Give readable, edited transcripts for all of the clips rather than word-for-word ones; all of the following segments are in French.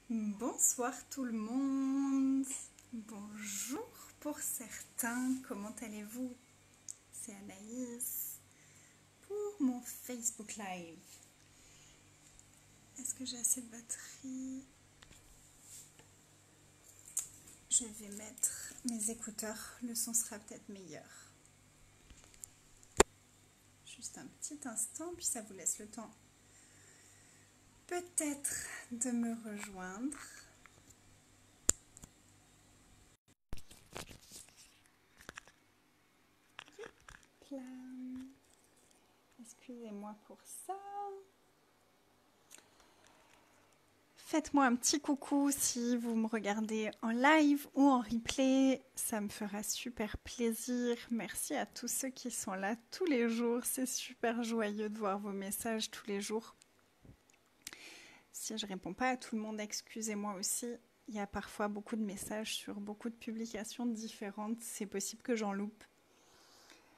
Bonsoir tout le monde. Bonjour pour certains. Comment allez-vous? C'est Anaïs pour mon Facebook Live. Est-ce que j'ai assez de batterie? Je vais mettre mes écouteurs. Le son sera peut-être meilleur. Juste un petit instant, puis ça vous laisse le temps peut-être de me rejoindre. Excusez-moi pour ça. Faites-moi un petit coucou si vous me regardez en live ou en replay, ça me fera super plaisir. Merci à tous ceux qui sont là tous les jours, c'est super joyeux de voir vos messages tous les jours. Si je ne réponds pas à tout le monde, excusez-moi aussi. Il y a parfois beaucoup de messages sur beaucoup de publications différentes, c'est possible que j'en loupe.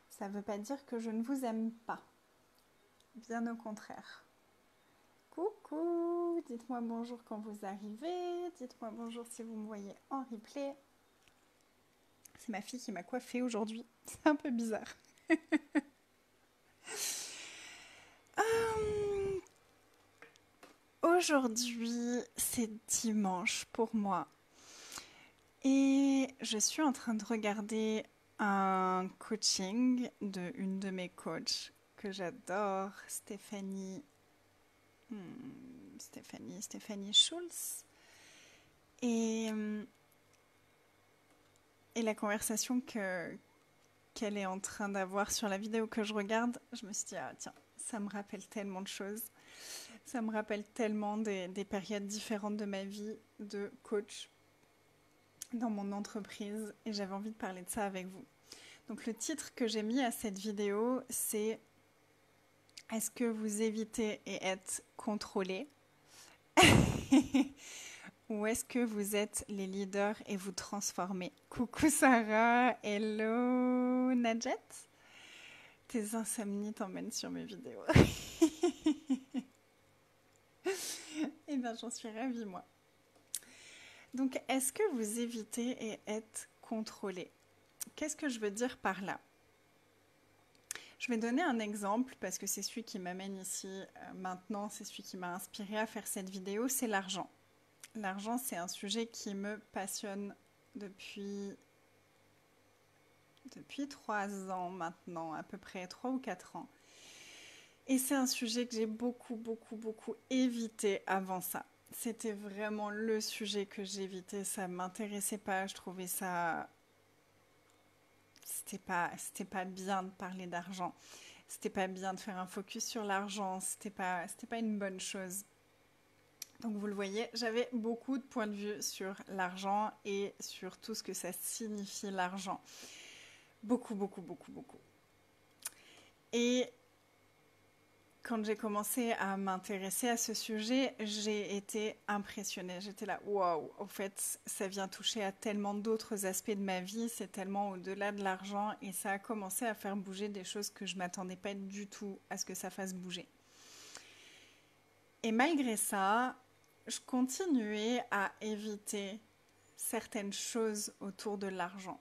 Ça ne veut pas dire que je ne vous aime pas, bien au contraire. Coucou, dites-moi bonjour quand vous arrivez, dites-moi bonjour si vous me voyez en replay. C'est ma fille qui m'a coiffée aujourd'hui, c'est un peu bizarre. Aujourd'hui, c'est dimanche pour moi. Et je suis en train de regarder un coaching de une de mes coachs que j'adore, Stéphanie Schulz. Et la conversation qu'elle est en train d'avoir sur la vidéo que je regarde, je me suis dit, ah tiens, ça me rappelle tellement de choses. Ça me rappelle tellement des périodes différentes de ma vie de coach dans mon entreprise et j'avais envie de parler de ça avec vous. Donc le titre que j'ai mis à cette vidéo, c'est « Est-ce que vous évitez et êtes contrôlé ?» Ou est-ce que vous êtes les leaders et vous transformez? Coucou Sarah, hello Nadjet. Tes insomnies t'emmènent sur mes vidéos. Eh bien, j'en suis ravie, moi. Donc, est-ce que vous évitez et êtes contrôlé? Qu'est-ce que je veux dire par là? Je vais donner un exemple parce que c'est celui qui m'amène ici maintenant, c'est celui qui m'a inspiré à faire cette vidéo, c'est l'argent. L'argent, c'est un sujet qui me passionne depuis 3 ans maintenant, à peu près 3 ou 4 ans. Et c'est un sujet que j'ai beaucoup évité avant ça. C'était vraiment le sujet que j'évitais, ça m'intéressait pas, je trouvais ça... C'était pas bien de parler d'argent. C'était pas bien de faire un focus sur l'argent, c'était pas une bonne chose. Donc vous le voyez, j'avais beaucoup de points de vue sur l'argent et sur tout ce que ça signifie l'argent. Beaucoup. Et quand j'ai commencé à m'intéresser à ce sujet, j'ai été impressionnée. J'étais là, waouh, en fait, ça vient toucher à tellement d'autres aspects de ma vie, c'est tellement au-delà de l'argent et ça a commencé à faire bouger des choses que je ne m'attendais pas du tout à ce que ça fasse bouger. Et malgré ça, je continuais à éviter certaines choses autour de l'argent.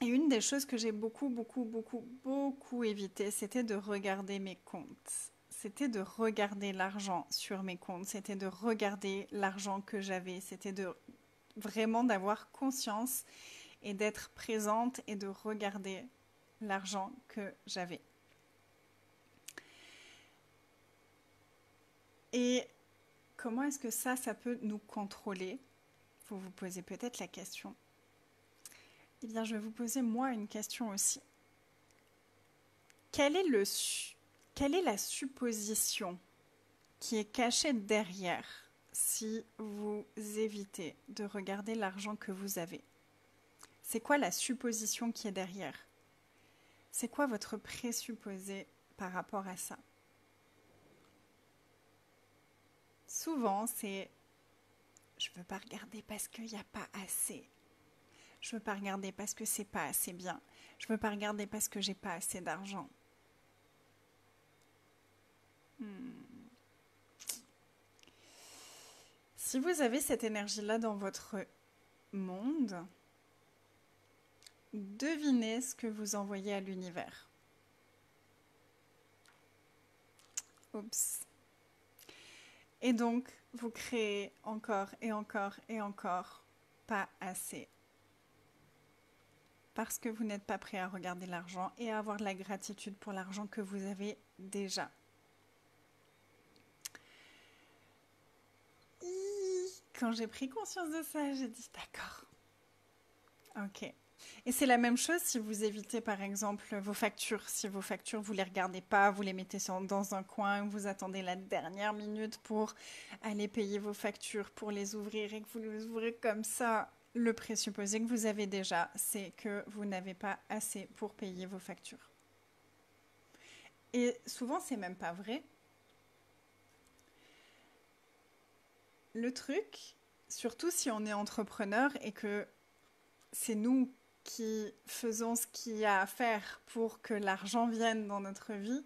Et une des choses que j'ai beaucoup évité, c'était de regarder mes comptes. C'était de regarder l'argent sur mes comptes, c'était de regarder l'argent que j'avais, c'était de vraiment d'avoir conscience et d'être présente et de regarder l'argent que j'avais. Et comment est-ce que ça peut nous contrôler? Vous vous posez peut-être la question. Eh bien, je vais vous poser moi une question aussi. Quelle est la supposition qui est cachée derrière si vous évitez de regarder l'argent que vous avez? C'est quoi la supposition qui est derrière? C'est quoi votre présupposé par rapport à ça? Souvent, c'est « je ne veux pas regarder parce qu'il n'y a pas assez ». Je ne veux pas regarder parce que c'est pas assez bien. Je ne veux pas regarder parce que j'ai pas assez d'argent. Si vous avez cette énergie-là dans votre monde, devinez ce que vous envoyez à l'univers. Oups. Et donc, vous créez encore et encore et encore pas assez. Parce que vous n'êtes pas prêt à regarder l'argent et à avoir de la gratitude pour l'argent que vous avez déjà. Quand j'ai pris conscience de ça, j'ai dit d'accord. Ok. Et c'est la même chose si vous évitez par exemple vos factures. Si vos factures, vous ne les regardez pas, vous les mettez dans un coin, vous attendez la dernière minute pour aller payer vos factures, pour les ouvrir et que vous les ouvrez comme ça. Le présupposé que vous avez déjà, c'est que vous n'avez pas assez pour payer vos factures. Et souvent, c'est même pas vrai. Le truc, surtout si on est entrepreneur et que c'est nous qui faisons ce qu'il y a à faire pour que l'argent vienne dans notre vie,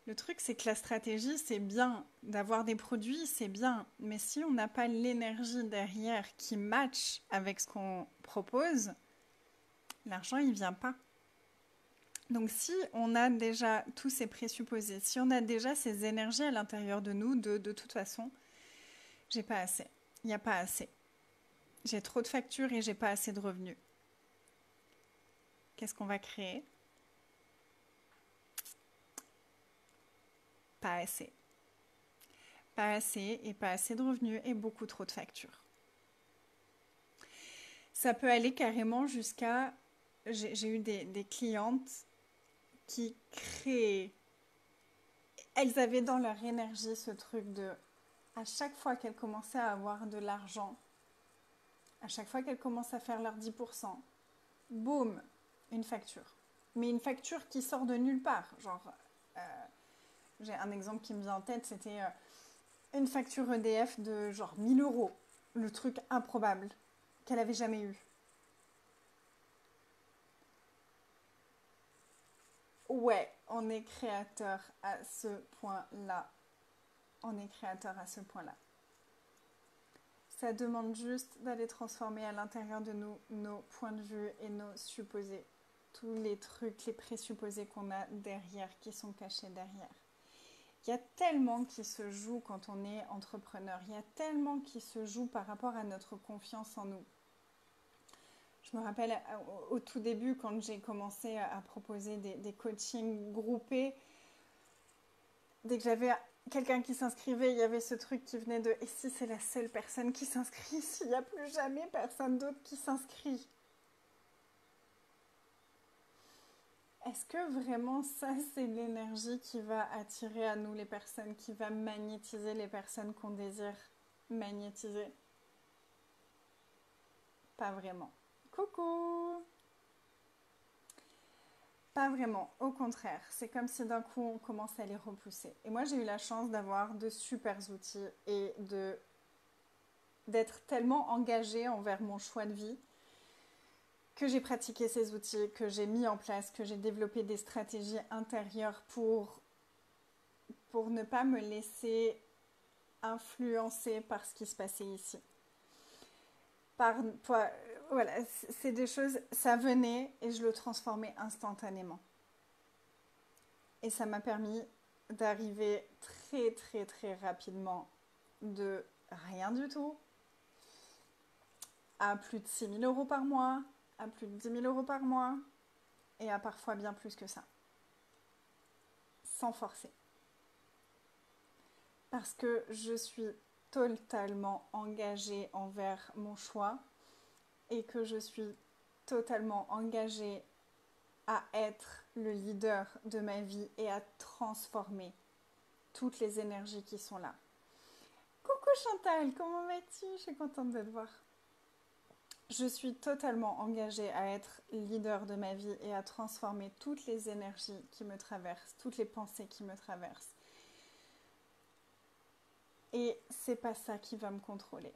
le truc c'est que la stratégie c'est bien, d'avoir des produits c'est bien, mais si on n'a pas l'énergie derrière qui match avec ce qu'on propose, l'argent il vient pas. Donc si on a déjà tous ces présupposés, si on a déjà ces énergies à l'intérieur de nous, de toute façon, j'ai pas assez, il n'y a pas assez. J'ai trop de factures et j'ai pas assez de revenus. Qu'est-ce qu'on va créer? Pas assez. Pas assez et pas assez de revenus et beaucoup trop de factures. Ça peut aller carrément jusqu'à... J'ai eu des clientes qui créaient... Elles avaient dans leur énergie ce truc de... À chaque fois qu'elles commençaient à avoir de l'argent, à chaque fois qu'elles commencent à faire leurs 10%, boum, une facture. Mais une facture qui sort de nulle part. Genre, j'ai un exemple qui me vient en tête, c'était une facture EDF de genre 1000 euros. Le truc improbable qu'elle avait jamais eu. Ouais, on est créateur à ce point-là. On est créateur à ce point-là. Ça demande juste d'aller transformer à l'intérieur de nous nos points de vue et nos supposés. Tous les trucs, les présupposés qu'on a derrière, qui sont cachés derrière. Il y a tellement qui se joue quand on est entrepreneur. Il y a tellement qui se joue par rapport à notre confiance en nous. Je me rappelle au tout début, quand j'ai commencé à proposer des coachings groupés, dès que j'avais quelqu'un qui s'inscrivait, il y avait ce truc qui venait de « Et si c'est la seule personne qui s'inscrit, s'il n'y a plus jamais personne d'autre qui s'inscrit ?» Est-ce que vraiment ça, c'est l'énergie qui va attirer à nous les personnes, qui va magnétiser les personnes qu'on désire magnétiser? Pas vraiment. Coucou! Pas vraiment, au contraire. C'est comme si d'un coup on commence à les repousser. Et moi j'ai eu la chance d'avoir de super outils et d'être tellement engagée envers mon choix de vie que j'ai pratiqué ces outils, que j'ai mis en place, que j'ai développé des stratégies intérieures pour ne pas me laisser influencer par ce qui se passait ici. Voilà, c'est des choses, ça venait et je le transformais instantanément. Et ça m'a permis d'arriver très très très rapidement de rien du tout à plus de 6 000 euros par mois, à plus de 10 000 euros par mois et à parfois bien plus que ça. Sans forcer. Parce que je suis totalement engagée envers mon choix et que je suis totalement engagée à être le leader de ma vie et à transformer toutes les énergies qui sont là. Coucou Chantal, comment vas-tu? Je suis contente de te voir. Je suis totalement engagée à être leader de ma vie et à transformer toutes les énergies qui me traversent, toutes les pensées qui me traversent. Et c'est pas ça qui va me contrôler.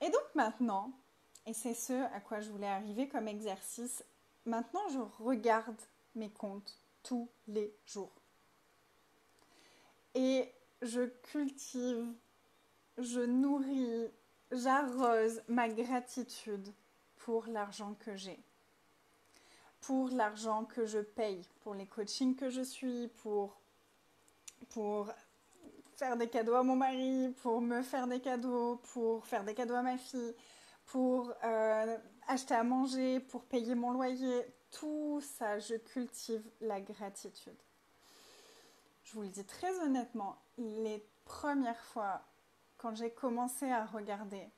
Et donc maintenant, et c'est ce à quoi je voulais arriver comme exercice, maintenant je regarde mes comptes tous les jours. Et je cultive, je nourris, j'arrose ma gratitude pour l'argent que j'ai, pour l'argent que je paye, pour les coachings que je suis, pour faire des cadeaux à mon mari, pour me faire des cadeaux, pour faire des cadeaux à ma fille, pour acheter à manger, pour payer mon loyer. Tout ça, je cultive la gratitude. Je vous le dis très honnêtement, les premières fois, quand j'ai commencé à regarder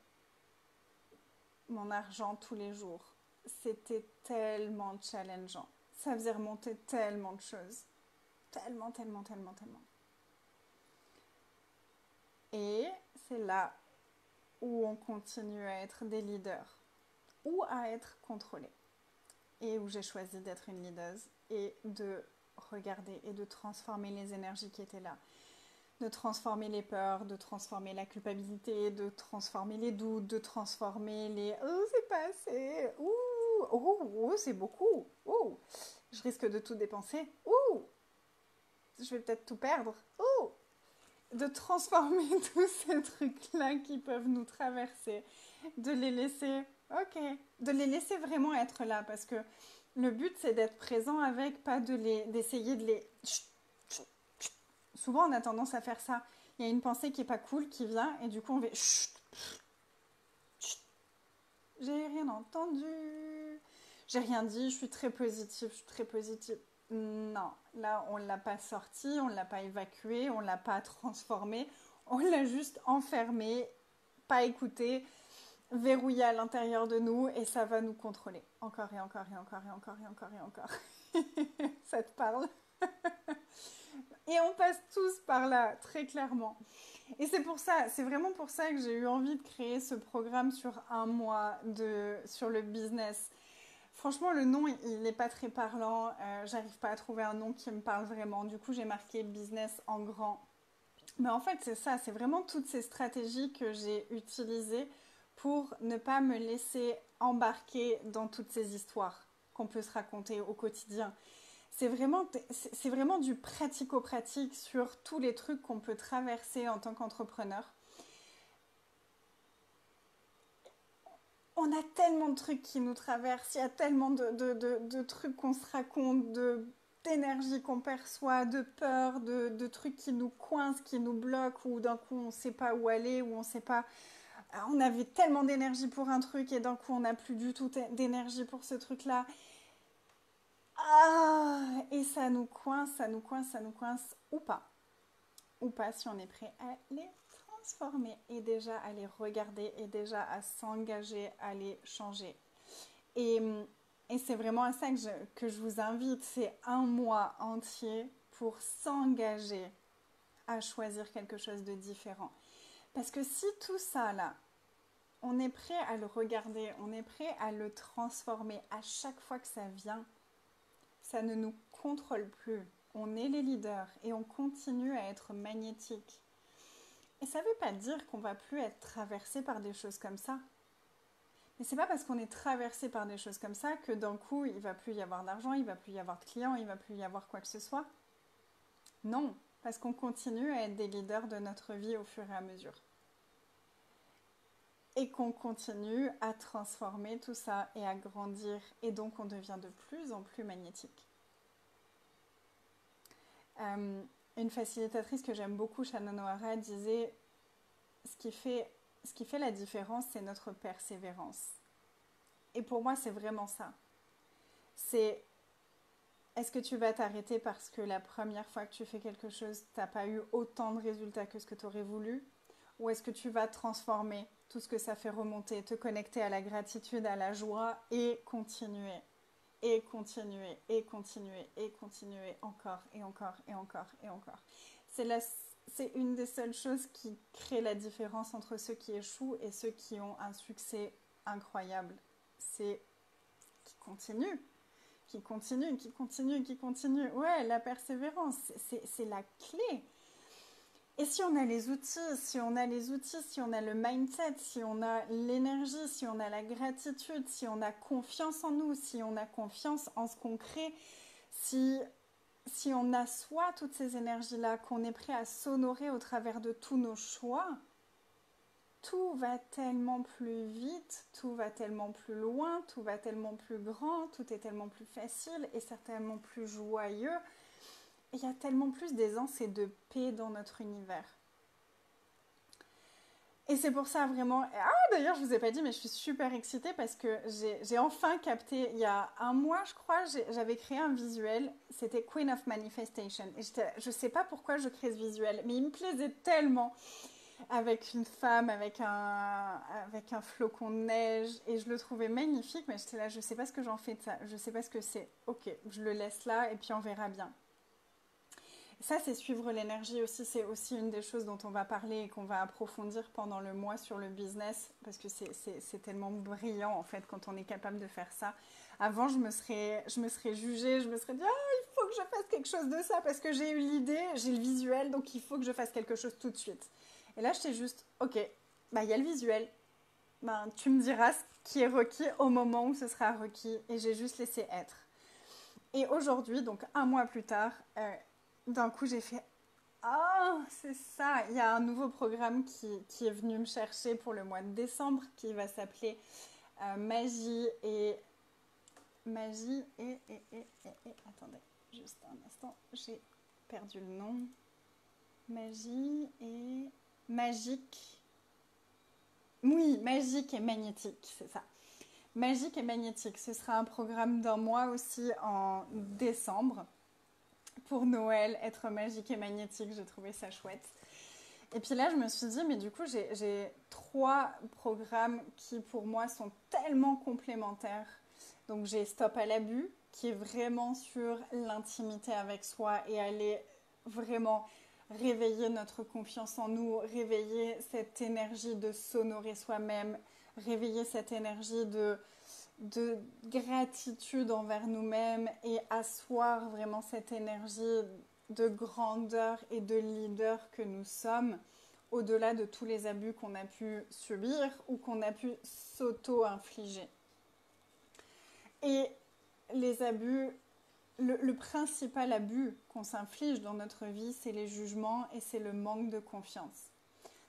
mon argent tous les jours, c'était tellement challengeant. Ça faisait remonter tellement de choses. Tellement, tellement, tellement, tellement. Et c'est là où on continue à être des leaders ou à être contrôlés. Et où j'ai choisi d'être une leader et de regarder et de transformer les énergies qui étaient là. De transformer les peurs, de transformer la culpabilité, de transformer les doutes, de transformer les « oh, c'est pas assez »,« oh, c'est beaucoup »,« oh, je risque de tout dépenser »,« oh, je vais peut-être tout perdre »,« oh », de transformer tous ces trucs-là qui peuvent nous traverser, de les laisser, de les laisser vraiment être là, parce que le but c'est d'être présent avec, pas d'essayer de les... Souvent on a tendance à faire ça. Il y a une pensée qui est pas cool qui vient et du coup on fait j'ai rien entendu, j'ai rien dit, je suis très positive, Non, là on l'a pas sorti, on l'a pas évacué, on l'a pas transformé, on l'a juste enfermé, pas écouté, verrouillé à l'intérieur de nous et ça va nous contrôler. Encore et encore et encore et encore et encore et encore. Ça te parle? Et on passe tous par là, très clairement. Et c'est pour ça, c'est vraiment pour ça que j'ai eu envie de créer ce programme sur un mois sur le business. Franchement, le nom, il n'est pas très parlant. J'arrive pas à trouver un nom qui me parle vraiment. Du coup, j'ai marqué business en grand. Mais en fait, c'est ça. C'est vraiment toutes ces stratégies que j'ai utilisées pour ne pas me laisser embarquer dans toutes ces histoires qu'on peut se raconter au quotidien. C'est vraiment du pratico-pratique sur tous les trucs qu'on peut traverser en tant qu'entrepreneur. On a tellement de trucs qui nous traversent, il y a tellement de trucs qu'on se raconte, d'énergie qu'on perçoit, de peur, de trucs qui nous coincent, qui nous bloquent, ou d'un coup on ne sait pas où aller, ou on sait pas... On avait tellement d'énergie pour un truc et d'un coup on n'a plus du tout d'énergie pour ce truc-là. Et ça nous coince, ou pas. Ou pas si on est prêt à les transformer et déjà à les regarder et déjà à s'engager à les changer. Et c'est vraiment à ça que je vous invite, c'est un mois entier pour s'engager à choisir quelque chose de différent. Parce que si tout ça là, on est prêt à le regarder, on est prêt à le transformer à chaque fois que ça vient, ça ne nous contrôle plus. On est les leaders et on continue à être magnétique. Et ça ne veut pas dire qu'on ne va plus être traversé par des choses comme ça. Mais c'est pas parce qu'on est traversé par des choses comme ça que d'un coup, il ne va plus y avoir d'argent, il ne va plus y avoir de clients, il ne va plus y avoir quoi que ce soit. Non, parce qu'on continue à être des leaders de notre vie au fur et à mesure. Et qu'on continue à transformer tout ça et à grandir. Et donc, on devient de plus en plus magnétique. Une facilitatrice que j'aime beaucoup, Shannon O'Hara, disait ce qui fait la différence, c'est notre persévérance. Et pour moi, c'est vraiment ça. Est-ce que tu vas t'arrêter parce que la première fois que tu fais quelque chose, tu n'as pas eu autant de résultats que ce que tu aurais voulu? Ou est-ce que tu vas transformer tout ce que ça fait remonter, te connecter à la gratitude, à la joie et continuer? Et continuer, et continuer, et continuer encore, et encore, et encore, et encore. C'est une des seules choses qui crée la différence entre ceux qui échouent et ceux qui ont un succès incroyable. C'est qui continue, qui continue, qui continue, qui continue. Ouais, la persévérance, c'est la clé. Et si on a les outils, si on a le mindset, si on a l'énergie, si on a la gratitude, si on a confiance en nous, si on a confiance en ce qu'on crée, si on assoit toutes ces énergies-là, qu'on est prêt à s'honorer au travers de tous nos choix, tout va tellement plus vite, tout va tellement plus loin, tout va tellement plus grand, tout est tellement plus facile et certainement plus joyeux. Il y a tellement plus d'aisance et de paix dans notre univers. Et c'est pour ça vraiment... Ah, d'ailleurs, je vous ai pas dit, mais je suis super excitée parce que j'ai enfin capté, il y a un mois, je crois, j'avais créé un visuel. C'était Queen of Manifestation. Et je sais pas pourquoi je crée ce visuel, mais il me plaisait tellement avec une femme, avec un flocon de neige. Et je le trouvais magnifique, mais j'étais là, je sais pas ce que j'en fais de ça. Je sais pas ce que c'est. Ok, je le laisse là et puis on verra bien. Ça, c'est suivre l'énergie aussi. C'est aussi une des choses dont on va parler et qu'on va approfondir pendant le mois sur le business, parce que c'est tellement brillant, en fait, quand on est capable de faire ça. Avant, je me serais jugée, je me serais dit, ah, il faut que je fasse quelque chose de ça, parce que j'ai eu l'idée, j'ai le visuel, donc il faut que je fasse quelque chose tout de suite. Et là, j'étais juste, ok, bah, il y a le visuel, ben, tu me diras ce qui est requis au moment où ce sera requis, et j'ai juste laissé être. Et aujourd'hui, donc un mois plus tard, d'un coup, j'ai fait ah, c'est ça. Il y a un nouveau programme qui est venu me chercher pour le mois de décembre qui va s'appeler Magie et... Magie et... Attendez, juste un instant. J'ai perdu le nom. Magie et... Magique. Oui, magique et magnétique, c'est ça. Magique et magnétique. Ce sera un programme d'un mois aussi en décembre. Pour Noël, être magique et magnétique, j'ai trouvé ça chouette. Et puis là, je me suis dit, mais du coup, j'ai 3 programmes qui, pour moi, sont tellement complémentaires. Donc, j'ai Stop à l'abus, qui est vraiment sur l'intimité avec soi et aller vraiment réveiller notre confiance en nous, réveiller cette énergie de s'honorer soi-même, réveiller cette énergie de gratitude envers nous-mêmes et asseoir vraiment cette énergie de grandeur et de leader que nous sommes, au-delà de tous les abus qu'on a pu subir ou qu'on a pu s'auto-infliger. Et les abus, le principal abus qu'on s'inflige dans notre vie, c'est les jugements et c'est le manque de confiance.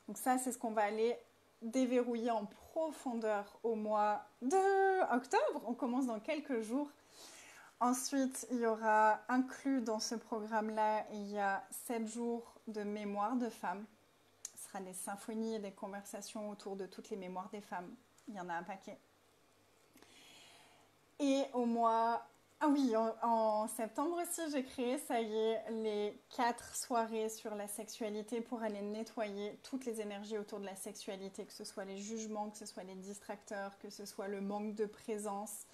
Donc ça, c'est ce qu'on va aller déverrouiller en profondeur au mois d'octobre. On commence dans quelques jours. Ensuite, il y aura inclus dans ce programme-là, il y a 7 jours de mémoire de femmes. Ce sera des symphonies et des conversations autour de toutes les mémoires des femmes. Il y en a un paquet. Et au mois... Ah oui, en septembre aussi, j'ai créé, ça y est, les 4 soirées sur la sexualité pour aller nettoyer toutes les énergies autour de la sexualité, que ce soit les jugements, que ce soit les distracteurs, que ce soit le manque de présence.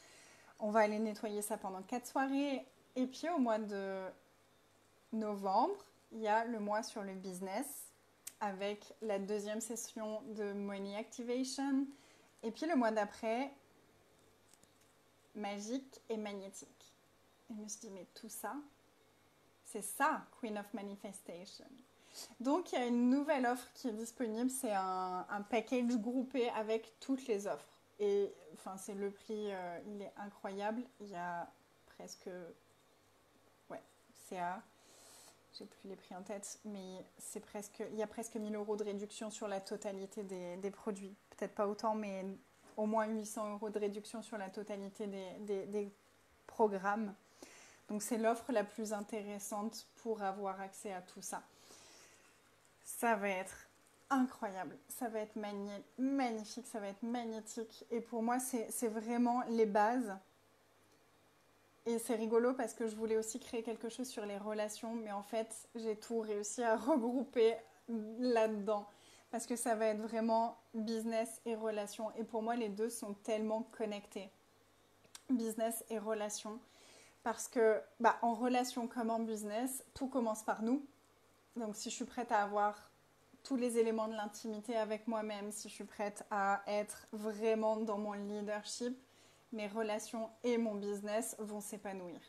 On va aller nettoyer ça pendant 4 soirées. Et puis au mois de novembre, il y a le mois sur le business avec la 2e session de Money Activation. Et puis le mois d'après, magique et magnétique. Et je me suis dit, mais tout ça, c'est ça, Queen of Manifestation. Donc, il y a une nouvelle offre qui est disponible. C'est un package groupé avec toutes les offres. Et enfin, c'est le prix, il est incroyable. Il y a presque... Ouais, CA. J'ai plus les prix en tête, mais il y a presque 1000 € de réduction sur la totalité des produits. Peut-être pas autant, mais au moins 800 € de réduction sur la totalité des programmes. Donc c'est l'offre la plus intéressante pour avoir accès à tout ça. Ça va être incroyable, ça va être magnifique, ça va être magnétique. Et pour moi, c'est vraiment les bases. Et c'est rigolo parce que je voulais aussi créer quelque chose sur les relations, mais en fait, j'ai tout réussi à regrouper là-dedans. Parce que ça va être vraiment business et relations. Et pour moi, les deux sont tellement connectés. Business et relations. Parce que, en relation comme en business, tout commence par nous. Donc, si je suis prête à avoir tous les éléments de l'intimité avec moi-même, si je suis prête à être vraiment dans mon leadership, mes relations et mon business vont s'épanouir.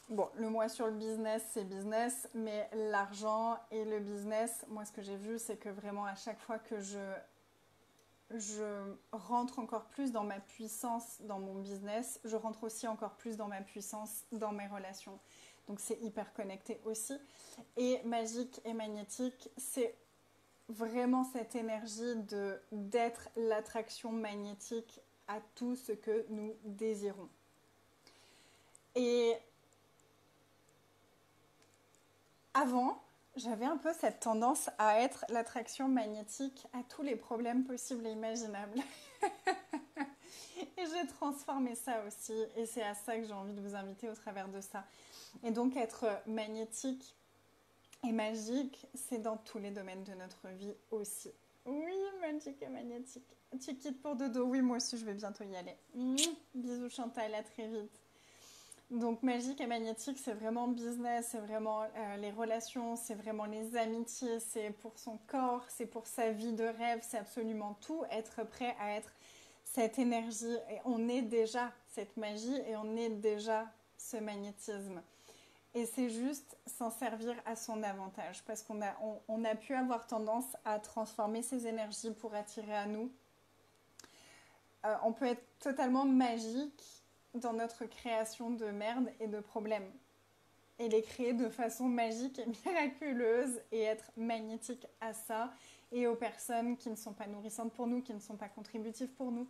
Bon, le mois sur le business, c'est business, mais l'argent et le business, moi, ce que j'ai vu, c'est que vraiment, à chaque fois que je rentre encore plus dans ma puissance dans mon business, je rentre aussi encore plus dans ma puissance dans mes relations. Donc, c'est hyper connecté aussi. Et magique et magnétique, c'est vraiment cette énergie d'être l'attraction magnétique à tout ce que nous désirons. Et avant, j'avais un peu cette tendance à être l'attraction magnétique à tous les problèmes possibles et imaginables. Et j'ai transformé ça aussi, et c'est à ça que j'ai envie de vous inviter au travers de ça. Et donc être magnétique et magique, c'est dans tous les domaines de notre vie aussi. Oui, magique et magnétique. Tu quittes pour dodo. Oui, moi aussi, je vais bientôt y aller. Bisous Chantal, à très vite. Donc magique et magnétique, c'est vraiment business, c'est vraiment les relations, c'est vraiment les amitiés, c'est pour son corps, c'est pour sa vie de rêve, c'est absolument tout. Être prêt à être cette énergie. Et on est déjà cette magie et on est déjà ce magnétisme. Et c'est juste s'en servir à son avantage parce on a pu avoir tendance à transformer ces énergies pour attirer à nous. On peut être totalement magique dans notre création de merde et de problèmes. Et les créer de façon magique et miraculeuse et être magnétique à ça et aux personnes qui ne sont pas nourrissantes pour nous, qui ne sont pas contributives pour nous.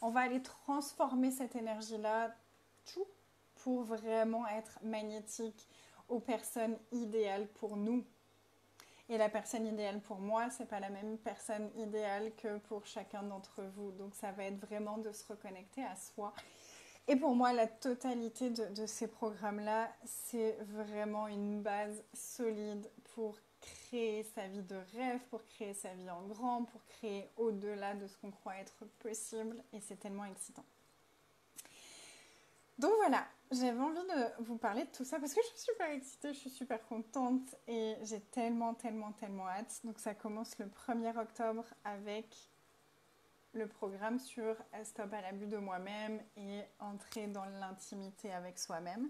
On va aller transformer cette énergie-là tout pour vraiment être magnétique aux personnes idéales pour nous. Et la personne idéale pour moi, c'est pas la même personne idéale que pour chacun d'entre vous. Donc ça va être vraiment de se reconnecter à soi. Et pour moi, la totalité de ces programmes-là, c'est vraiment une base solide pour créer sa vie de rêve, pour créer sa vie en grand, pour créer au-delà de ce qu'on croit être possible. Et c'est tellement excitant. Donc voilà, j'avais envie de vous parler de tout ça parce que je suis super excitée, je suis super contente et j'ai tellement hâte. Donc ça commence le 1er octobre avec le programme sur Stop à l'abus de moi-même et entrer dans l'intimité avec soi-même.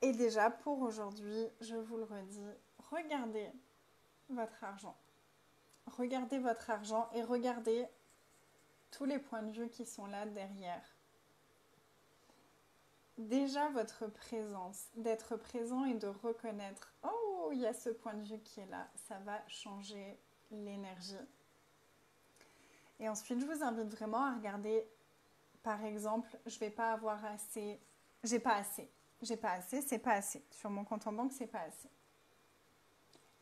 Et déjà pour aujourd'hui, je vous le redis, regardez votre argent. Regardez votre argent et regardez tous les points de vue qui sont là derrière. Déjà votre présence, d'être présent et de reconnaître « Oh, il y a ce point de vue qui est là », ça va changer l'énergie. Et ensuite, je vous invite vraiment à regarder, par exemple, je vais pas avoir assez, j'ai pas assez, c'est pas assez. Sur mon compte en banque, c'est pas assez.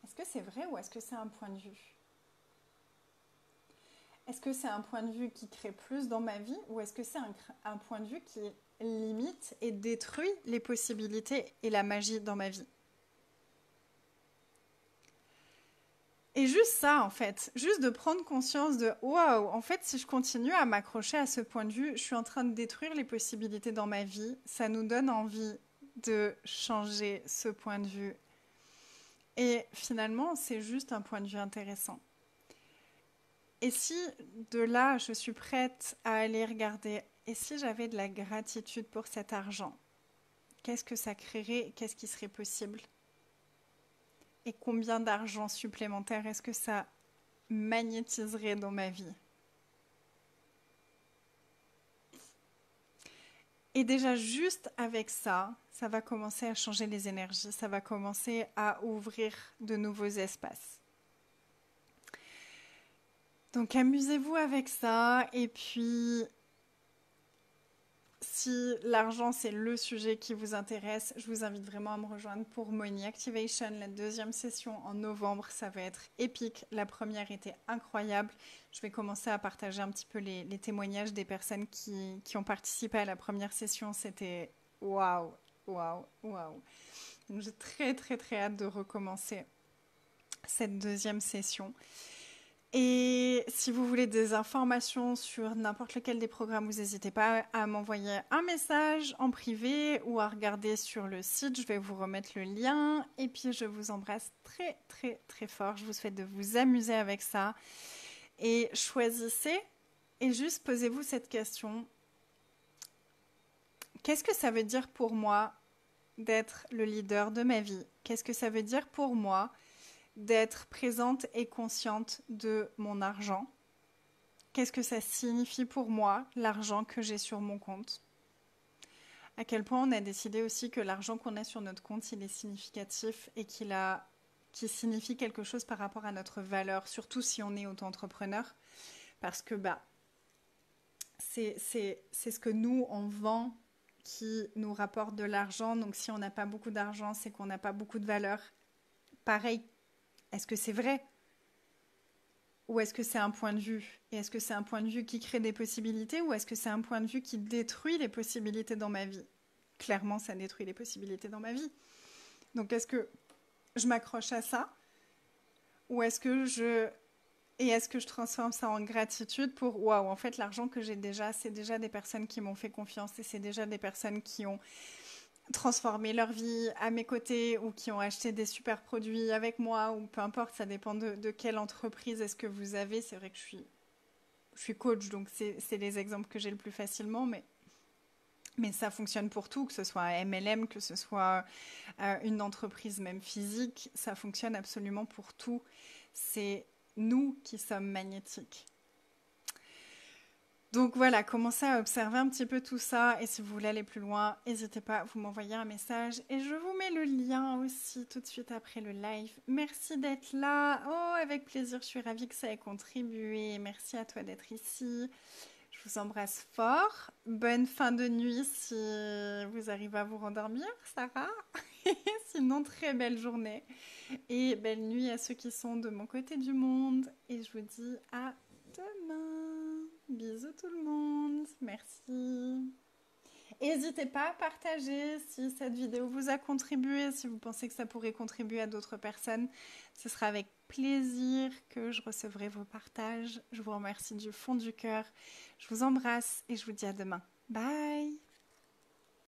Est-ce que c'est vrai ou est-ce que c'est un point de vue ? Est-ce que c'est un point de vue qui crée plus dans ma vie ou est-ce que c'est un point de vue qui limite et détruit les possibilités et la magie dans ma vie ? Et juste ça, en fait, juste de prendre conscience de waouh, en fait, si je continue à m'accrocher à ce point de vue, je suis en train de détruire les possibilités dans ma vie. Ça nous donne envie de changer ce point de vue. Et finalement, c'est juste un point de vue intéressant. Et si de là, je suis prête à aller regarder, et si j'avais de la gratitude pour cet argent, qu'est-ce que ça créerait, qu'est-ce qui serait possible ? Et combien d'argent supplémentaire est-ce que ça magnétiserait dans ma vie ? Et déjà, juste avec ça, ça va commencer à changer les énergies, ça va commencer à ouvrir de nouveaux espaces. Donc amusez-vous avec ça, et puis si l'argent c'est le sujet qui vous intéresse, je vous invite vraiment à me rejoindre pour Money Activation, la 2e session en novembre, ça va être épique. La première était incroyable. Je vais commencer à partager un petit peu les témoignages des personnes qui ont participé à la première session. C'était waouh. Donc j'ai très hâte de recommencer cette 2e session. Et si vous voulez des informations sur n'importe lequel des programmes, vous n'hésitez pas à m'envoyer un message en privé ou à regarder sur le site. Je vais vous remettre le lien. Et puis, je vous embrasse très fort. Je vous souhaite de vous amuser avec ça. Et choisissez et juste posez-vous cette question. Qu'est-ce que ça veut dire pour moi d'être le leader de ma vie ? Qu'est-ce que ça veut dire pour moi d'être présente et consciente de mon argent? Qu'est-ce que ça signifie pour moi, l'argent que j'ai sur mon compte? À quel point on a décidé aussi que l'argent qu'on a sur notre compte, il est significatif et qu'il a qui signifie quelque chose par rapport à notre valeur, surtout si on est auto-entrepreneur, parce que c'est ce que nous, on vend qui nous rapporte de l'argent. Donc si on n'a pas beaucoup d'argent, c'est qu'on n'a pas beaucoup de valeur. Pareil, est-ce que c'est vrai? Ou est-ce que c'est un point de vue? Et est-ce que c'est un point de vue qui crée des possibilités ou est-ce que c'est un point de vue qui détruit les possibilités dans ma vie? Clairement, ça détruit les possibilités dans ma vie. Donc est-ce que je m'accroche à ça? Ou est-ce que je transforme ça en gratitude pour waouh, en fait, l'argent que j'ai déjà, c'est déjà des personnes qui m'ont fait confiance et c'est déjà des personnes qui ont transformé leur vie à mes côtés ou qui ont acheté des super produits avec moi ou peu importe, ça dépend de quelle entreprise est-ce que vous avez. C'est vrai que je suis coach, donc c'est les exemples que j'ai le plus facilement, mais ça fonctionne pour tout, que ce soit un MLM, que ce soit une entreprise même physique, ça fonctionne absolument pour tout. C'est nous qui sommes magnétiques. Donc voilà, commencez à observer un petit peu tout ça et si vous voulez aller plus loin, n'hésitez pas, vous m'envoyez un message et je vous mets le lien aussi tout de suite après le live. Merci d'être là. Oh, avec plaisir, je suis ravie que ça ait contribué. Merci à toi d'être ici. Je vous embrasse fort. Bonne fin de nuit si vous arrivez à vous rendormir, Sarah. Sinon, très belle journée et belle nuit à ceux qui sont de mon côté du monde. Et je vous dis à demain. Bisous tout le monde. Merci. N'hésitez pas à partager si cette vidéo vous a contribué, si vous pensez que ça pourrait contribuer à d'autres personnes. Ce sera avec plaisir que je recevrai vos partages. Je vous remercie du fond du cœur. Je vous embrasse et je vous dis à demain. Bye!